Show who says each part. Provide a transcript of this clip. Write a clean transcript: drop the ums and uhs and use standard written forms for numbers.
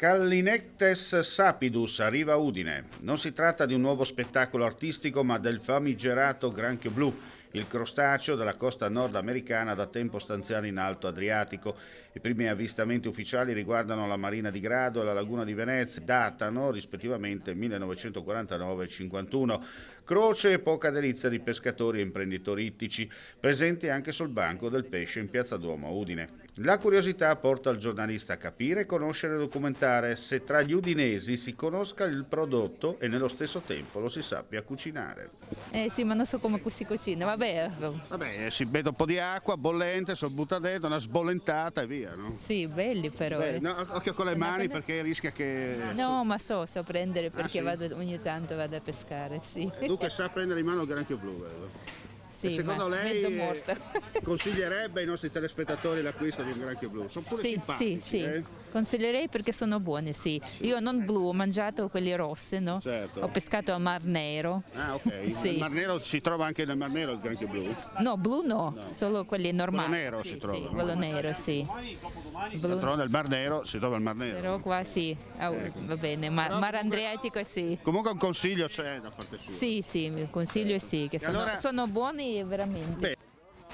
Speaker 1: Callinectes sapidus arriva a Udine. Non si tratta di un nuovo spettacolo artistico, ma del famigerato granchio blu, il crostaceo della costa nordamericana da tempo stanziale in Alto Adriatico. I primi avvistamenti ufficiali riguardano la Marina di Grado e la Laguna di Venezia, datano rispettivamente 1949 e 51. Croce e poca delizia di pescatori e imprenditori ittici, presenti anche sul banco del pesce in Piazza Duomo a Udine. La curiosità porta il giornalista a capire, conoscere e documentare se tra gli udinesi si conosca il prodotto e nello stesso tempo lo si sappia cucinare.
Speaker 2: Sì, ma non so come si cucina, vabbè.
Speaker 1: Vabbè, si mette un po' di acqua bollente, si butta dentro, una sbollentata e via, no?
Speaker 2: Sì, belli però.
Speaker 1: Beh, no, occhio con le mani perché rischia che...
Speaker 2: No, ma so prendere perché
Speaker 1: sì?
Speaker 2: ogni tanto vado a pescare, sì.
Speaker 1: Dunque sa prendere in mano il granchio blu, vedo.
Speaker 2: Sì,
Speaker 1: E secondo
Speaker 2: ma
Speaker 1: lei
Speaker 2: mezzo morta.
Speaker 1: consiglierebbe ai nostri telespettatori l'acquisto di un granchio blu? Sono pure
Speaker 2: Sì,
Speaker 1: simpatici,
Speaker 2: sì. Consiglierei perché sono buoni, sì. Io non blu, ho mangiato quelli rossi, no?
Speaker 1: Certo.
Speaker 2: Ho pescato al Mar Nero.
Speaker 1: Ah, ok.
Speaker 2: Sì.
Speaker 1: Il Mar Nero si trova anche nel Mar Nero il granchio blu?
Speaker 2: No, blu no, solo quelli normali.
Speaker 1: Quello nero
Speaker 2: sì,
Speaker 1: si trova,
Speaker 2: Sì,
Speaker 1: no?
Speaker 2: quello nero, sì.
Speaker 1: D'altronde il Mar Nero si trova il Mar Nero.
Speaker 2: Però qua sì, va bene, Mar Adriatico sì.
Speaker 1: Comunque un consiglio c'è da parte sua.
Speaker 2: Sì, il consiglio sì, che
Speaker 1: allora-
Speaker 2: sono buoni veramente.
Speaker 1: Beh.